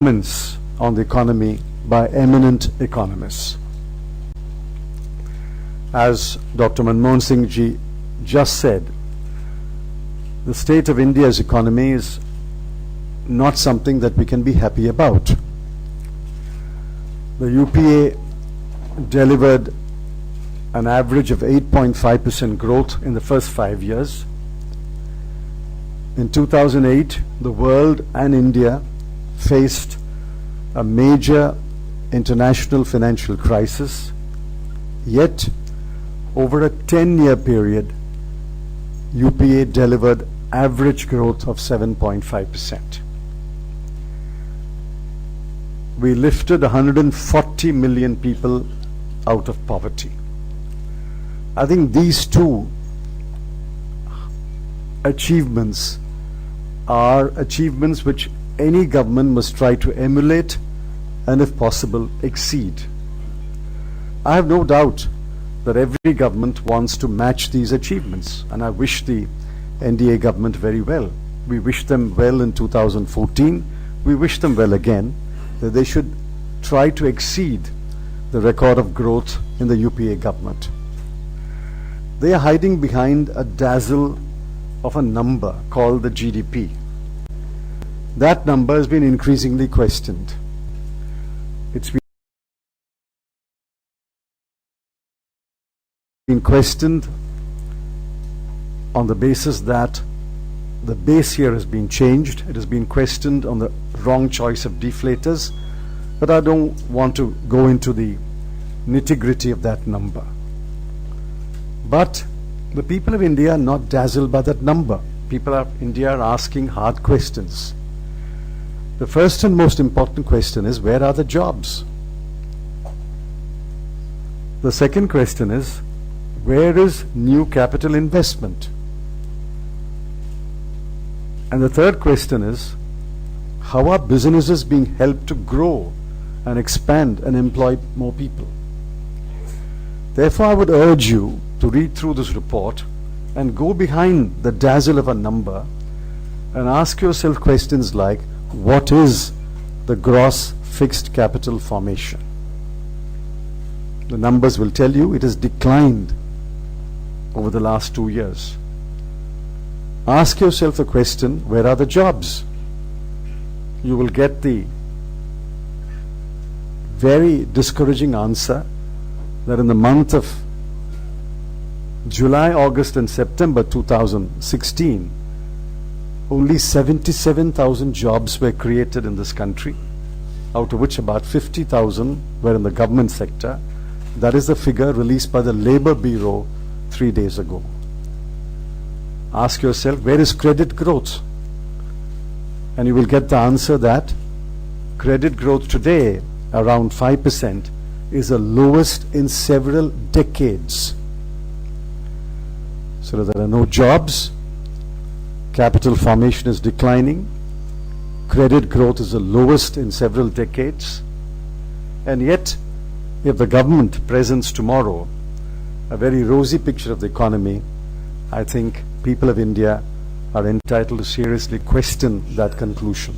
comments on the economy by eminent economists. As Dr. Manmohan Singh ji just said, the state of India's economy is not something that we can be happy about. The UPA delivered an average of 8.5% growth in the first 5 years. In 2008, the world and India faced a major international financial crisis, yet over a 10-year period, UPA delivered average growth of 7.5%. We lifted 140 million people out of poverty. I think these two achievements are achievements which any government must try to emulate and, if possible, exceed. I have no doubt that every government wants to match these achievements, and I wish the NDA government very well. We wish them well in 2014. We wish them well again, that they should try to exceed the record of growth in the UPA government. They are hiding behind a dazzle of a number called the GDP. That number has been increasingly questioned. It's been questioned on the basis that the base year has been changed. It has been questioned on the wrong choice of deflators, but I don't want to go into the nitty-gritty of that number. But the people of India are not dazzled by that number. People of India are asking hard questions. The first and most important question is, where are the jobs? The second question is, where is new capital investment? And the third question is, how are businesses being helped to grow and expand and employ more people? Therefore, I would urge you to read through this report and go behind the dazzle of a number and ask yourself questions like, what is the gross fixed capital formation? The numbers will tell you it has declined over the last 2 years. Ask yourself the question, where are the jobs? You will get the very discouraging answer that in the month of July, August and September 2016, only 77,000 jobs were created in this country, out of which about 50,000 were in the government sector. That is the figure released by the Labour Bureau 3 days ago. Ask yourself, where is credit growth? And you will get the answer that credit growth today, around 5%, is the lowest in several decades. So there are no jobs, capital formation is declining, credit growth is the lowest in several decades, and yet if the government presents tomorrow a very rosy picture of the economy, I think people of India are entitled to seriously question that conclusion.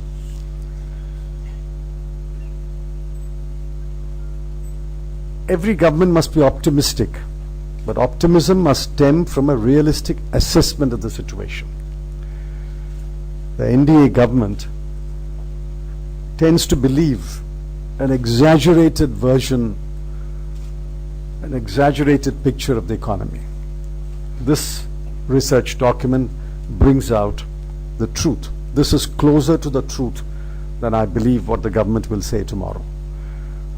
Every government must be optimistic, but optimism must stem from a realistic assessment of the situation. The NDA government tends to believe an exaggerated version, an exaggerated picture of the economy. This research document brings out the truth. This is closer to the truth than I believe what the government will say tomorrow.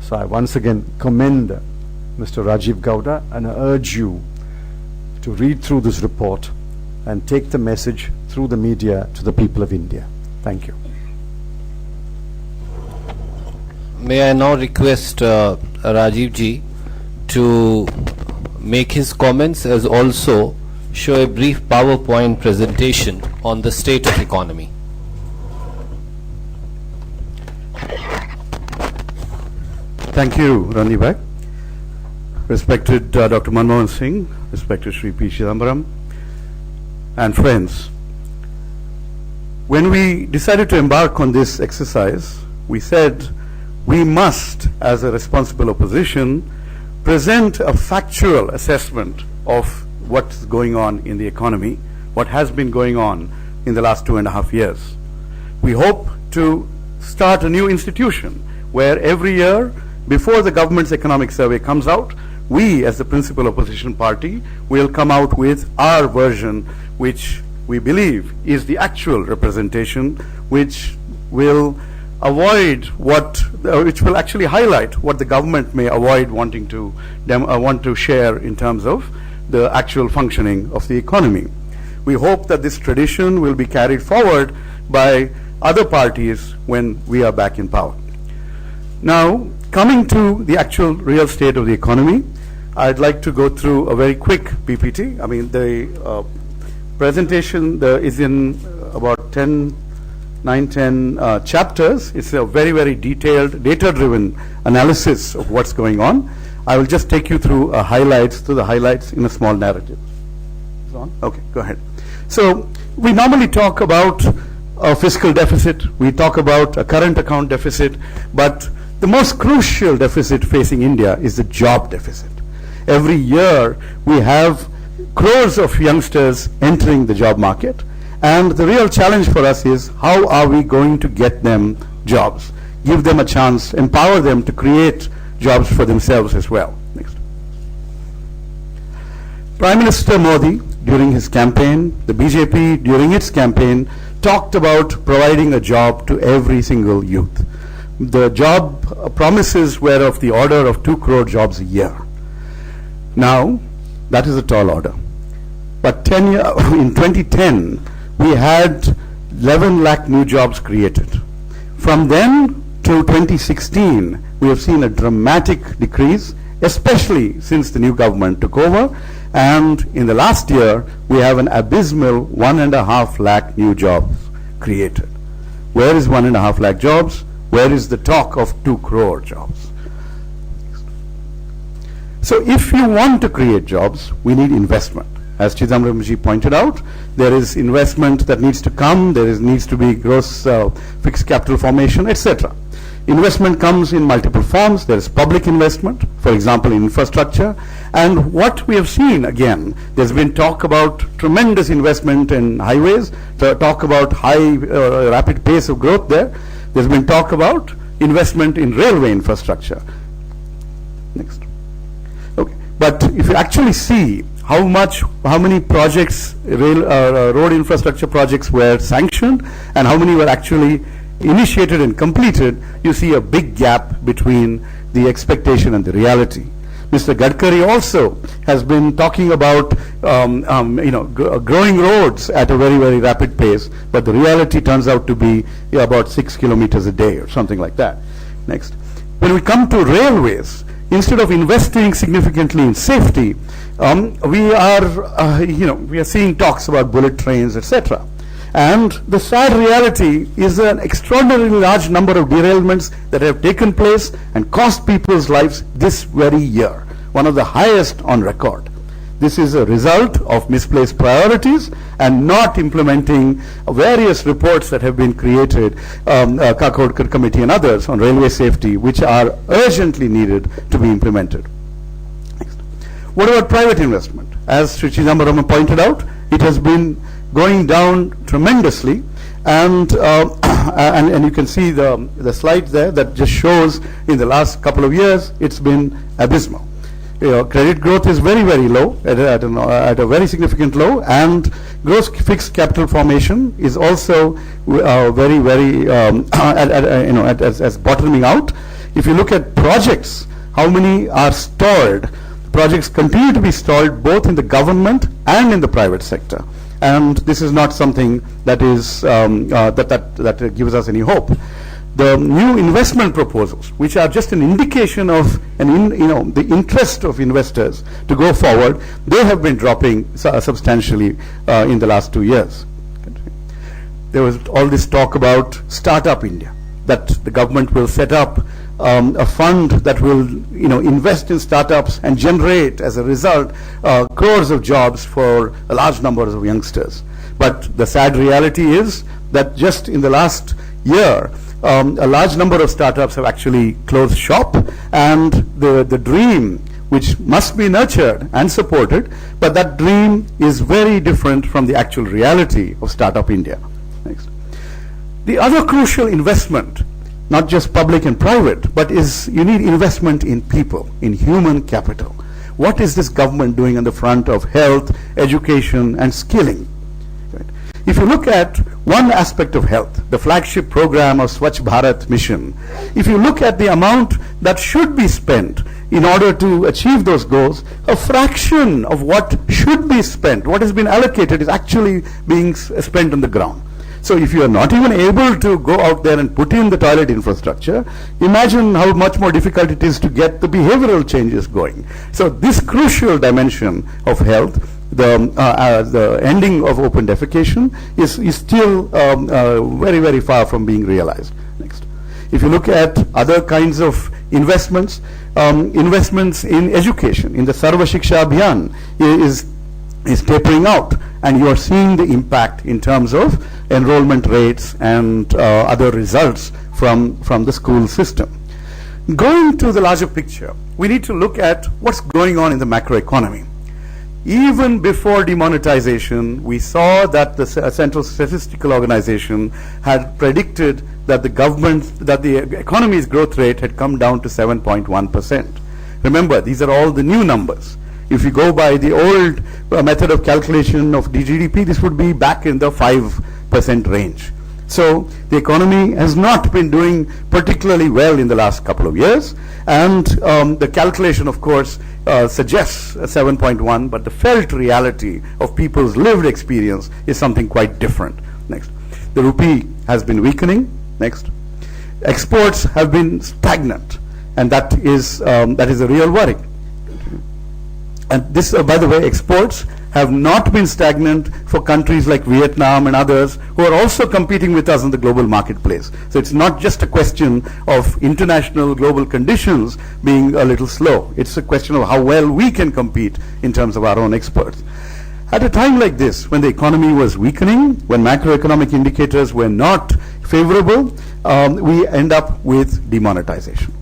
So I once again commend Mr. Rajiv Gowda and I urge you to read through this report and take the message through the media to the people of India. Thank you. May I now request Rajiv ji to make his comments as also show a brief PowerPoint presentation on the state of economy. Thank you, Randy Bhai. Respected Dr. Manmohan Singh, respected Sri P. Chidambaram, and friends. When we decided to embark on this exercise, we said we must, as a responsible opposition, present a factual assessment of what's going on in the economy, what has been going on in the last 2.5 years. We hope to start a new institution where every year, before the government's economic survey comes out, we, as the principal opposition party, will come out with our version, which we believe is the actual representation, which will avoid which will actually highlight what the government may avoid wanting to want to share in terms of the actual functioning of the economy. We hope that this tradition will be carried forward by other parties when we are back in power. Now, coming to the actual real state of the economy, I'd like to go through a very quick PPT. I mean, the presentation is in about 10 chapters. It's a very, very detailed, data-driven analysis of what's going on. I will just take you through the highlights in a small narrative. Is it on? Okay, go ahead. So we normally talk about a fiscal deficit. We talk about a current account deficit, but the most crucial deficit facing India is the job deficit. Every year we have crores of youngsters entering the job market, and the real challenge for us is how are we going to get them jobs, give them a chance, empower them to create jobs for themselves as well. Next. Prime Minister Modi, during his campaign, the BJP during its campaign, talked about providing a job to every single youth. The job promises were of the order of 2 crore jobs a year. Now, that is a tall order. But in 2010, we had 11 lakh new jobs created. From then to 2016, we have seen a dramatic decrease, especially since the new government took over. And in the last year, we have an abysmal 1.5 lakh new jobs created. Where is 1.5 lakh jobs? Where is the talk of 2 crore jobs? So if you want to create jobs, we need investment. As Chidambaramji pointed out, there is investment that needs to come, needs to be gross fixed capital formation, etc. Investment comes in multiple forms. There is public investment, for example, in infrastructure. And what we have seen, again, there's been talk about tremendous investment in highways, talk about high, rapid pace of growth there. There's been talk about investment in railway infrastructure. Next. Okay. But if you actually see how many projects, road infrastructure projects were sanctioned and how many were actually initiated and completed, you see a big gap between the expectation and the reality. Mr. Gadkari also has been talking about growing roads at a very, very rapid pace, but the reality turns out to be about 6 kilometers a day or something like that. Next. When we come to railways, instead of investing significantly in safety, we are seeing talks about bullet trains, etc. And the sad reality is an extraordinarily large number of derailments that have taken place and cost people's lives this very year, one of the highest on record. This is a result of misplaced priorities and not implementing various reports that have been created, Kakodkar Committee and others on railway safety, which are urgently needed to be implemented. Next. What about private investment? As Sri Chidambaram pointed out, it has been going down tremendously, and you can see the slide there that just shows in the last couple of years it's been abysmal. Credit growth is very, very low, at a very significant low, and gross fixed capital formation is also very, very as bottoming out. If you look at projects, how many are stalled? Projects continue to be stalled both in the government and in the private sector, and this is not something that is that gives us any hope. The new investment proposals, which are just an indication of the interest of investors to go forward, they have been dropping substantially in the last 2 years. There was all this talk about Startup India, that the government will set up a fund that will invest in startups and generate, as a result, crores of jobs for a large number of youngsters. But the sad reality is that just in the last year, a large number of startups have actually closed shop, and the dream, which must be nurtured and supported, but that dream is very different from the actual reality of Startup India. Next. The other crucial investment, not just public and private, but you need investment in people, in human capital. What is this government doing on the front of health, education, and skilling? Right. If you look at one aspect of health, the flagship program of Swachh Bharat mission, if you look at the amount that should be spent in order to achieve those goals, a fraction of what should be spent, what has been allocated, is actually being spent on the ground. So if you are not even able to go out there and put in the toilet infrastructure, imagine how much more difficult it is to get the behavioral changes going. So this crucial dimension of health, the ending of open defecation, is still very, very far from being realized. Next. If you look at other kinds of investments, investments in education, in the Sarva Shiksha Abhiyan is tapering out, and you are seeing the impact in terms of enrollment rates and other results from the school system. Going to the larger picture, we need to look at what's going on in the macroeconomy. Even before demonetization, we saw that the Central Statistical Organization had predicted that the economy's growth rate had come down to 7.1%. Remember, these are all the new numbers. If you go by the old method of calculation of the GDP, this would be back in the 5% range. So the economy has not been doing particularly well in the last couple of years, and the calculation, of course, suggests 7.1, but the felt reality of people's lived experience is something quite different. Next. The rupee has been weakening. Next. Exports have been stagnant, and that is a real worry. And this, by the way, exports have not been stagnant for countries like Vietnam and others who are also competing with us in the global marketplace. So it's not just a question of international global conditions being a little slow. It's a question of how well we can compete in terms of our own exports. At a time like this, when the economy was weakening, when macroeconomic indicators were not favorable, we end up with demonetization.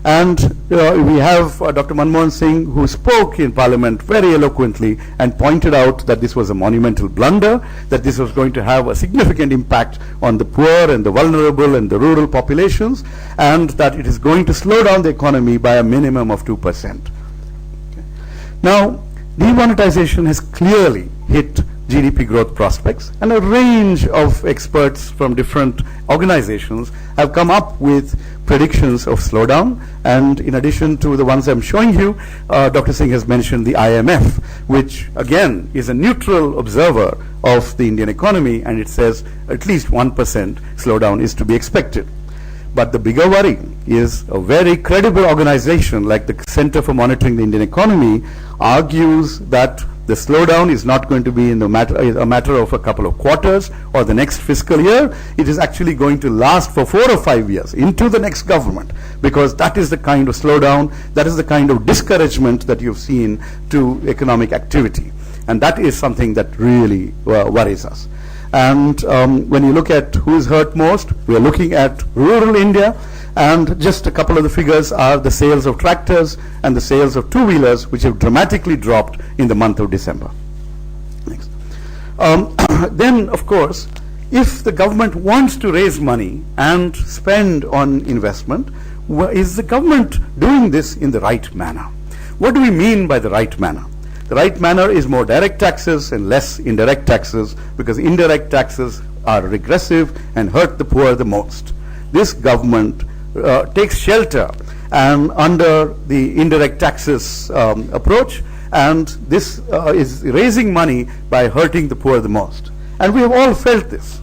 And we have Dr. Manmohan Singh, who spoke in Parliament very eloquently and pointed out that this was a monumental blunder, that this was going to have a significant impact on the poor and the vulnerable and the rural populations, and that it is going to slow down the economy by a minimum of 2%. Okay. Now, demonetization has clearly hit GDP growth prospects, and a range of experts from different organizations have come up with predictions of slowdown. And in addition to the ones I'm showing you, Dr. Singh has mentioned the IMF, which again is a neutral observer of the Indian economy, and it says at least 1% slowdown is to be expected. But the bigger worry is a very credible organization like the Center for Monitoring the Indian Economy argues that the slowdown is not going to be a matter of a couple of quarters or the next fiscal year. It is actually going to last for 4 or 5 years into the next government, because that is the kind of slowdown, that is the kind of discouragement that you've seen to economic activity. And that is something that really worries us. And when you look at who is hurt most, we are looking at rural India, and just a couple of the figures are the sales of tractors and the sales of two-wheelers, which have dramatically dropped in the month of December. Next. Then, of course, if the government wants to raise money and spend on investment, is the government doing this in the right manner? What do we mean by the right manner? The right manner is more direct taxes and less indirect taxes, because indirect taxes are regressive and hurt the poor the most. This government takes shelter under the indirect taxes approach, and this is raising money by hurting the poor the most. And we have all felt this.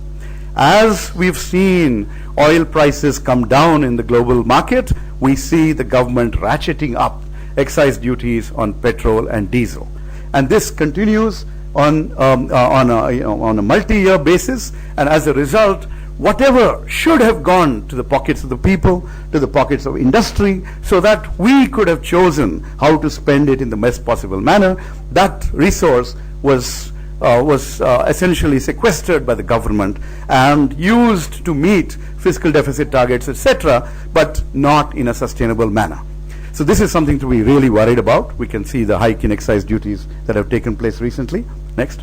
As we've seen oil prices come down in the global market, we see the government ratcheting up excise duties on petrol and diesel. And this continues on a multi-year basis, and as a result, whatever should have gone to the pockets of the people, to the pockets of industry, so that we could have chosen how to spend it in the best possible manner, that resource was was essentially sequestered by the government and used to meet fiscal deficit targets, etc., but not in a sustainable manner. So this is something to be really worried about. We can see the hike in excise duties that have taken place recently. Next.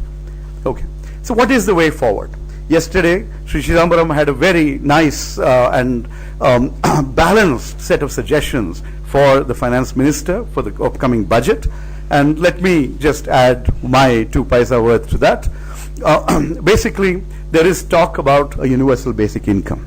Okay. So what is the way forward? Yesterday, Sri Chidambaram had a very nice and balanced set of suggestions for the finance minister for the upcoming budget. And let me just add my 2 paisa worth to that. Basically, there is talk about a universal basic income.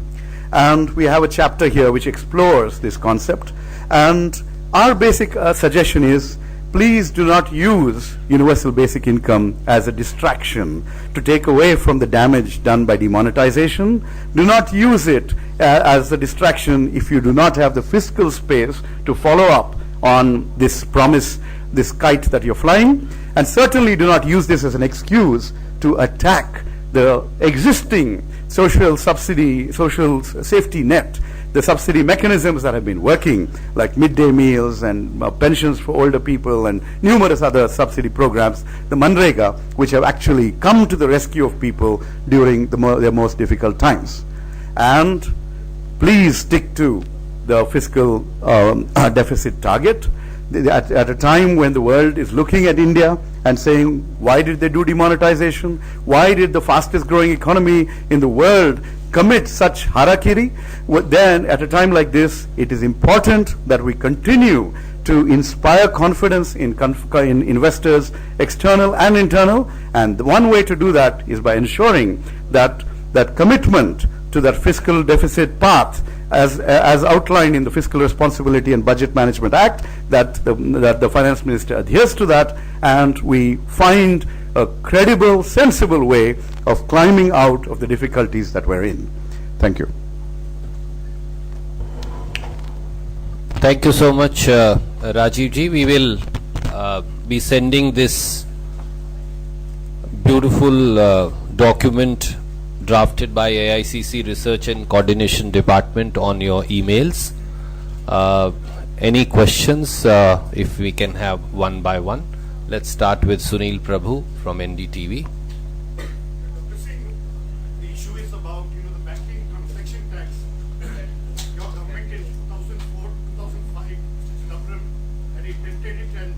And we have a chapter here which explores this concept. And our basic suggestion is, please do not use universal basic income as a distraction to take away from the damage done by demonetization. Do not use it as a distraction if you do not have the fiscal space to follow up on this promise, this kite that you're flying. And certainly do not use this as an excuse to attack the existing social subsidy, social safety net, the subsidy mechanisms that have been working, like midday meals and pensions for older people and numerous other subsidy programs, the Manrega, which have actually come to the rescue of people during their most difficult times. And please stick to the fiscal deficit target. At a time when the world is looking at India and saying, why did they do demonetization? Why did the fastest growing economy in the world commit such harakiri? Then at a time like this, it is important that we continue to inspire confidence in investors, external and internal. And the one way to do that is by ensuring that that commitment to that fiscal deficit path as outlined in the Fiscal Responsibility and Budget Management Act, that the Finance Minister adheres to that, and we find a credible, sensible way of climbing out of the difficulties that we're in. Thank you. Thank you so much, Rajiv ji. We will be sending this beautiful document drafted by AICC Research and Coordination Department on your emails. Any questions, if we can have one by one. Let's start with Sunil Prabhu from NDTV. Dr. Singh, the issue is about, the banking transaction tax. Your government in 2004, 2005, Mr. Chidambaram had intended it and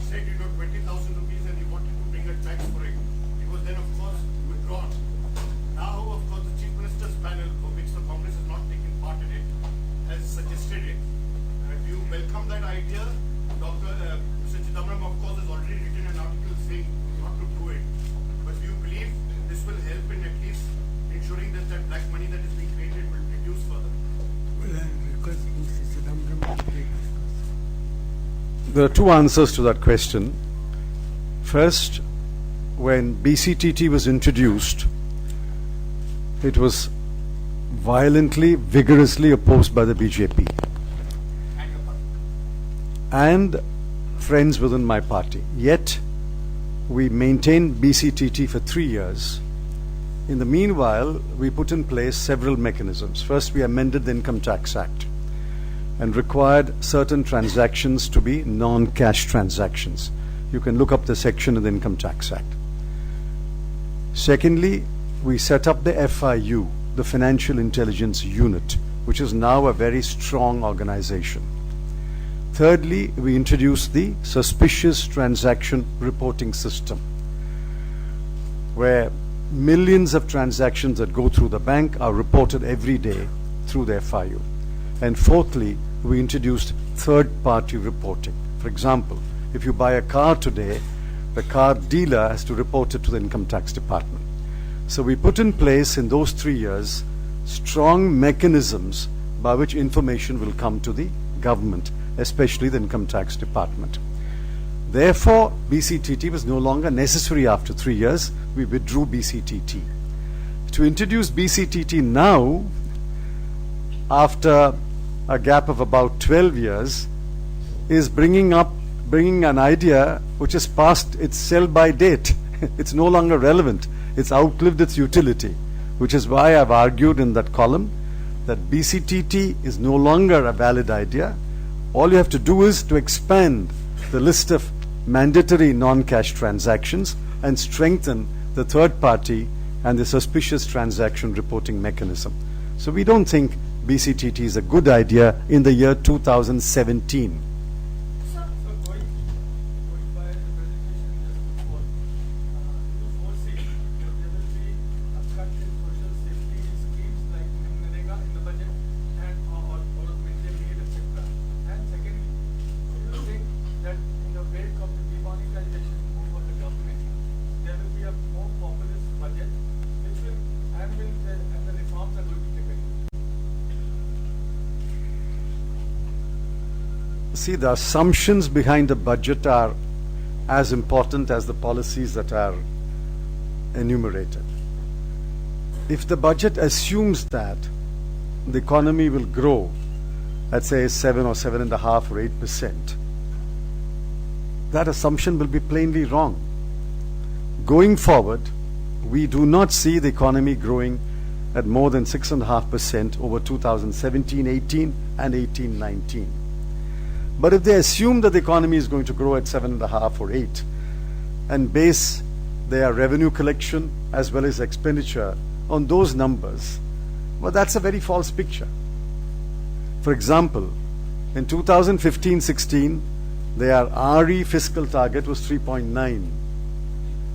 said, 20,000 rupees, and he wanted to bring a tax for it. It was then, of course, withdrawn. Now, of course, the Chief Minister's panel, for which the Congress has not taken part in it, has suggested it. Do you welcome that idea? Mr. Chidambaram, of course, has already written an article saying not to do it. But do you believe this will help in at least ensuring that that black money that is being created will reduce further? Well, I request Mr. Chidambaram to take this question. There are 2 answers to that question. First, when BCTT was introduced, it was violently, vigorously opposed by the BJP and friends within my party. Yet, we maintained BCTT for 3 years. In the meanwhile, we put in place several mechanisms. First, we amended the Income Tax Act and required certain transactions to be non-cash transactions. You can look up the section in the Income Tax Act. Secondly, we set up the FIU, the Financial Intelligence Unit, which is now a very strong organization. Thirdly, we introduced the Suspicious Transaction Reporting System, where millions of transactions that go through the bank are reported every day through the FIU. And fourthly, we introduced third-party reporting. For example, if you buy a car today, the car dealer has to report it to the Income Tax Department. So we put in place in those 3 years strong mechanisms by which information will come to the government, especially the Income Tax Department. Therefore, BCTT was no longer necessary after 3 years. We withdrew BCTT. To introduce BCTT now, after a gap of about 12 years, is bringing an idea which is past its sell-by date. It's no longer relevant. It's outlived its utility, which is why I've argued in that column that BCTT is no longer a valid idea. All you have to do is to expand the list of mandatory non-cash transactions and strengthen the third party and the suspicious transaction reporting mechanism. So we don't think BCTT is a good idea in the year 2017. So going by the presentation just before, do you foresee that there will be a cut in social safety schemes like Manrega in the budget and or midday meal, etc.? And secondly, do you think that in the wake of the demonetization move of the government, there will be a more populist budget, which will and the reforms are going to take place? See, the assumptions behind the budget are as important as the policies that are enumerated. If the budget assumes that the economy will grow at say 7 or 7.5 or 8%, that assumption will be plainly wrong. Going forward, we do not see the economy growing at more than 6.5% over 2017-18 and 18-19. But if they assume that the economy is going to grow at 7.5 or 8 and base their revenue collection as well as expenditure on those numbers, well, that's a very false picture. For example, in 2015-16, their RE fiscal target was 3.9.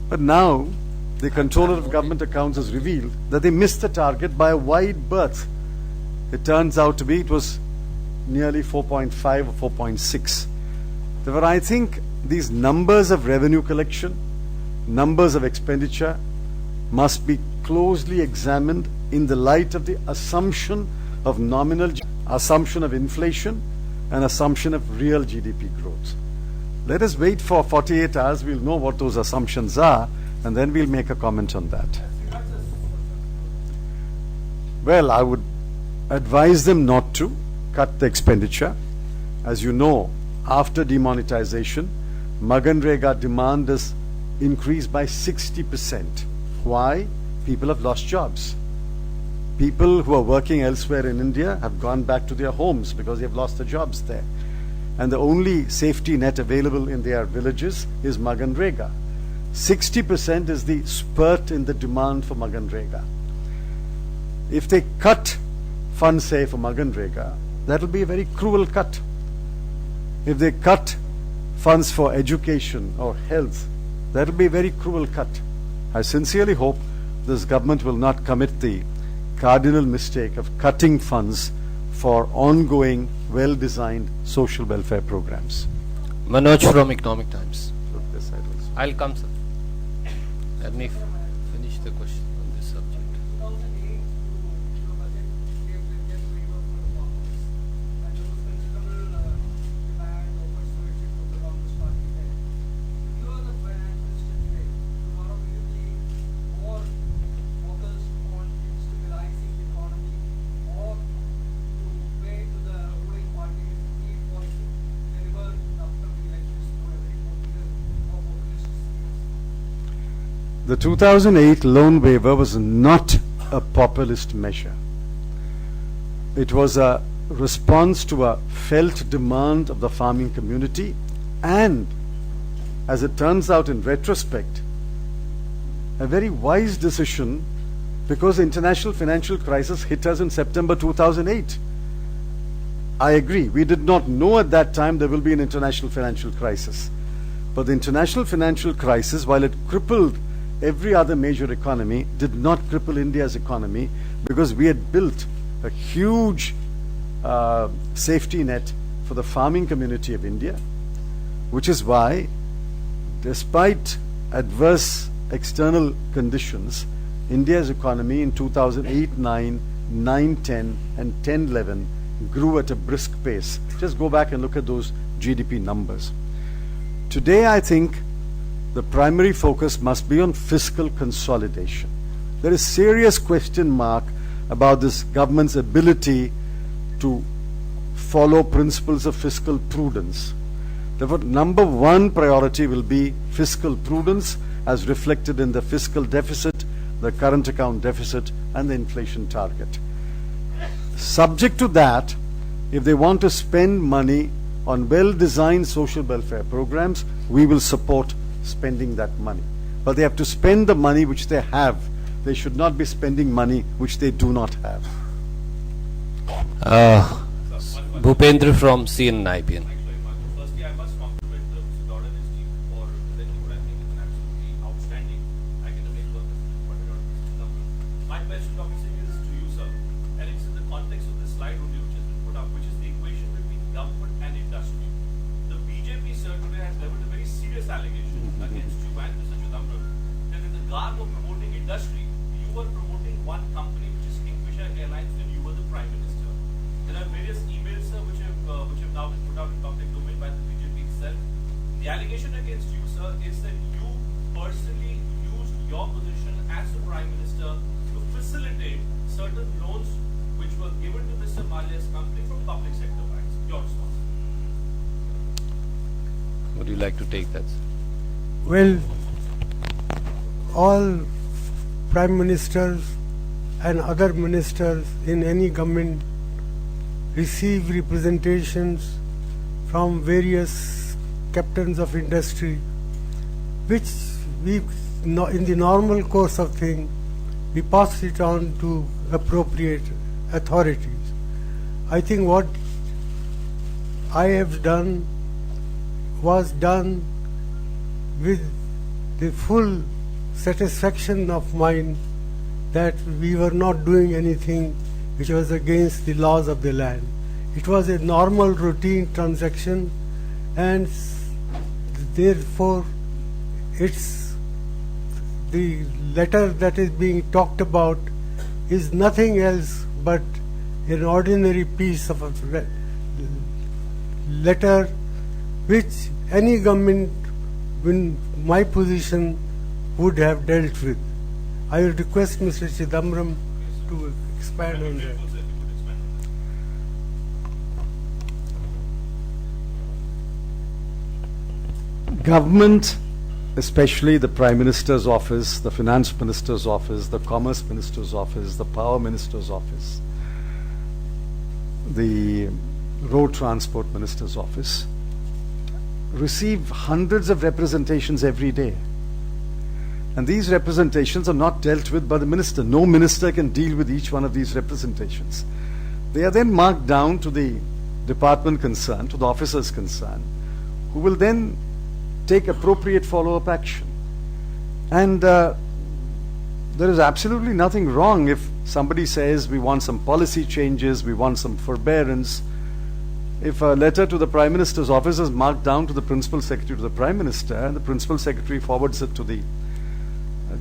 But now, the Controller of Government Accounts has revealed that they missed the target by a wide berth. It turns out to be, it was nearly 4.5 or 4.6. Therefore, I think these numbers of revenue collection, numbers of expenditure must be closely examined in the light of the assumption of nominal, assumption of inflation, and assumption of real GDP growth. Let us wait for 48 hours, we'll know what those assumptions are, and then we'll make a comment on that. Well, I would advise them not to cut the expenditure. As you know, after demonetization, Maganrega demand has increased by 60%. Why? People have lost jobs. People who are working elsewhere in India have gone back to their homes because they have lost their jobs there. And the only safety net available in their villages is Maganrega. 60% is the spurt in the demand for Maganrega. If they cut funds, say, for Maganrega, that will be a very cruel cut. If they cut funds for education or health, that will be a very cruel cut. I sincerely hope this government will not commit the cardinal mistake of cutting funds for ongoing, well-designed social welfare programs. Manoj from Economic Times. Look this side also. I'll come, sir. Let me finish the question on this subject. 2008, your budget gave Indian waiver for the farmers, and there was considerable demand or persuasion from the Congress party there. You are the finance minister today. Tomorrow will you be more focused on stabilizing the economy or to pay to the ruling party if was to deliver the upcoming elections to a very popular or populist schemes? The 2008 loan waiver was not a populist measure. It was a response to a felt demand of the farming community, and, as it turns out in retrospect, a very wise decision, because the international financial crisis hit us in September 2008. I agree, we did not know at that time there will be an international financial crisis. But the international financial crisis, while it crippled every other major economy, did not cripple India's economy, because we had built a huge safety net for the farming community of India, which is why, despite adverse external conditions, India's economy in 2008-9, 9-10 and 10-11 grew at a brisk pace. Just go back and look at those GDP numbers. Today, I think the primary focus must be on fiscal consolidation. There is serious question mark about this government's ability to follow principles of fiscal prudence. Therefore, number one priority will be fiscal prudence as reflected in the fiscal deficit, the current account deficit, and the inflation target. Subject to that, if they want to spend money on well-designed social welfare programs, we will support spending that money. but they have to spend the money which they have. They should not be spending money which they do not have. Bhupendra from CNIBN. Firstly, I must compliment Mr. Dodd and his team for presenting what I think is an absolutely outstanding academic work as pointed out Mr. Chidambaram. My question, Dr. Singh, is to you, sir, and it's in the context of this slide only which has been put up, which is the equation between government and industry. The BJP, sir, today has leveled a very serious allegation against you and Mr. Chidambaram that in the garb of promoting industry, you were promoting one company, which is Kingfisher Airlines, when you were the Prime Minister. There are various emails, sir, which have now been put out in public domain by the BJP itself. The allegation against you, sir, is that you personally used your position as the Prime Minister to facilitate certain loans which were given to Mr. Malia's company from public sector banks. Your response. Would you like to take that, sir? Well, all prime ministers and other ministers in any government receive representations from various captains of industry, which we, in the normal course of things, we pass it on to appropriate authorities. I think what I have done was done with the full satisfaction of mind that we were not doing anything which was against the laws of the land. It was a normal routine transaction, and therefore it's the letter that is being talked about is nothing else but an ordinary piece of a letter which any government in my position would have dealt with. I will request Mr. Chidambaram to expand on that. Government, especially the Prime Minister's office, the Finance Minister's office, the Commerce Minister's office, the Power Minister's office, the Road Transport Minister's office, receive hundreds of representations every day. And these representations are not dealt with by the minister. No minister can deal with each one of these representations. They are then marked down to the department concerned, to the officers concerned, who will then take appropriate follow-up action. And there is absolutely nothing wrong if somebody says we want some policy changes, we want some forbearance. If a letter to the Prime Minister's office is marked down to the Principal Secretary to the Prime Minister, and the Principal Secretary forwards it to the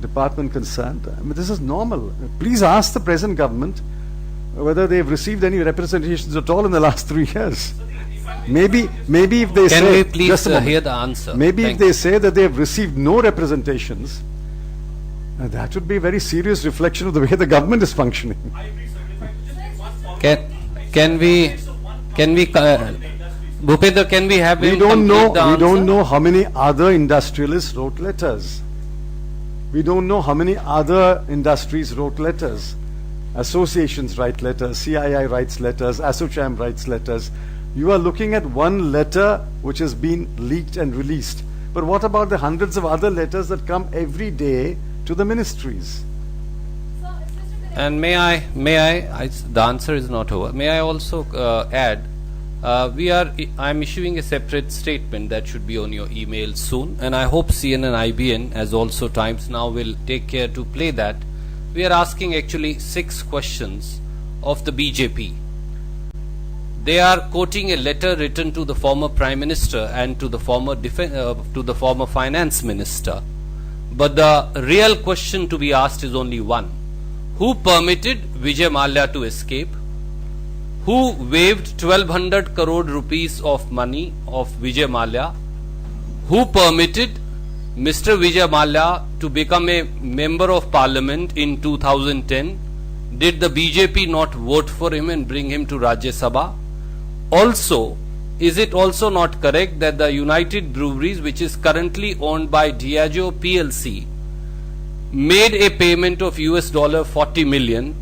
department concerned, I mean, this is normal. Please ask the present government whether they have received any representations at all in the last 3 years. Maybe if they say... Can we please just a moment. hear the answer? Maybe Thank if they say that they have received no representations, that would be a very serious reflection of the way the government is functioning. I agree, sir. If I could just make one follow-up. Can we Bhupendra, can we have him complete the answer? We don't know how many other industrialists wrote letters. We don't know how many other industries wrote letters. Associations write letters, CII writes letters, ASSOCHAM writes letters. You are looking at one letter which has been leaked and released. But what about the hundreds of other letters that come every day to the ministries? And may I, the answer is not over. May I also add, I'm issuing a separate statement that should be on your email soon, and I hope CNN IBN, as also Times Now, will take care to play that. We are asking actually 6 questions of the BJP. They are quoting a letter written to the former Prime Minister and to the former Finance Minister. But the real question to be asked is only one. Who permitted Vijay Mallya to escape? Who waived 1200 crore rupees of money of Vijay Mallya? Who permitted Mr. Vijay Mallya to become a member of parliament in 2010? Did the BJP not vote for him and bring him to Rajya Sabha? Also, is it also not correct that the United Breweries, which is currently owned by Diageo PLC, made a payment of $40 million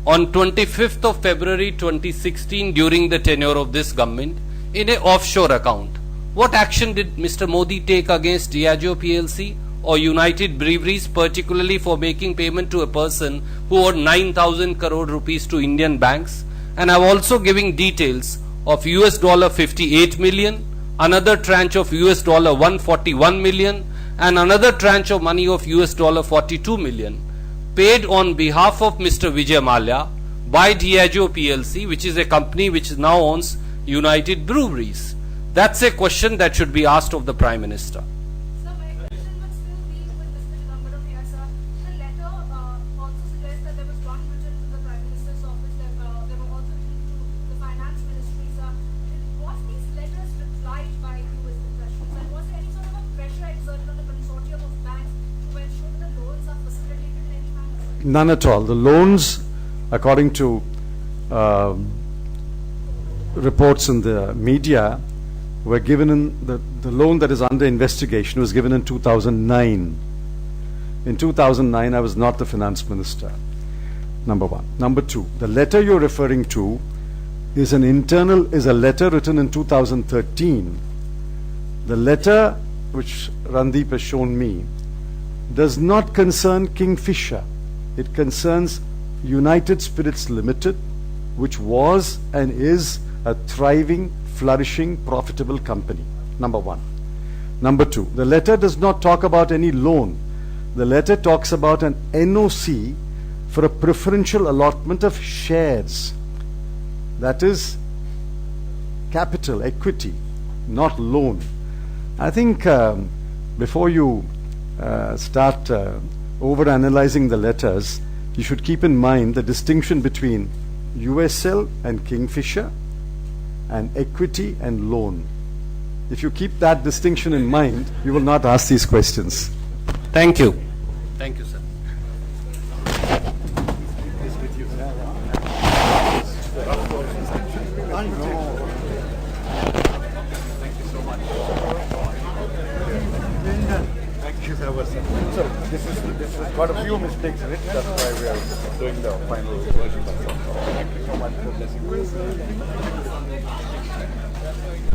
on 25th of February 2016 during the tenure of this government in an offshore account? What action did Mr. Modi take against Diageo PLC? or United Breweries, particularly for making payment to a person who owed 9,000 crore rupees to Indian banks. And I'm also giving details of US dollar 58 million, another tranche of US dollar 141 million, and another tranche of money of US dollar 42 million paid on behalf of Mr. Vijay Mallya by Diageo PLC, which is a company which now owns United Breweries. That's a question that should be asked of the Prime Minister. So my question would still be with Mr. Chidambaram here, sir. The letter also suggests that there was one written to the Prime Minister's office, that there were also written to the Finance Ministry, sir. Was these letters replied by you as the questions, and was there any sort of a pressure exerted on the consortium of banks to ensure that the loans are facilitated in any manner? None at all. The loans, according to reports in the media, were given in the loan that is under investigation was given in 2009. In 2009, I was not the finance minister. Number one. Number two, the letter you're referring to is a letter written in 2013. The letter which Randeep has shown me does not concern Kingfisher. It concerns United Spirits Limited, which was and is a thriving, flourishing, profitable company. Number one. Number two, the letter does not talk about any loan. The letter talks about an NOC for a preferential allotment of shares. That is capital, equity, not loan. I think before you start over-analyzing the letters, you should keep in mind the distinction between USL and Kingfisher and equity and loan. If you keep that distinction in mind, you will not ask these questions. Thank you. Thank you, sir. So this has got a few mistakes in it. That's why we are doing the final version. Thank you so much for blessing.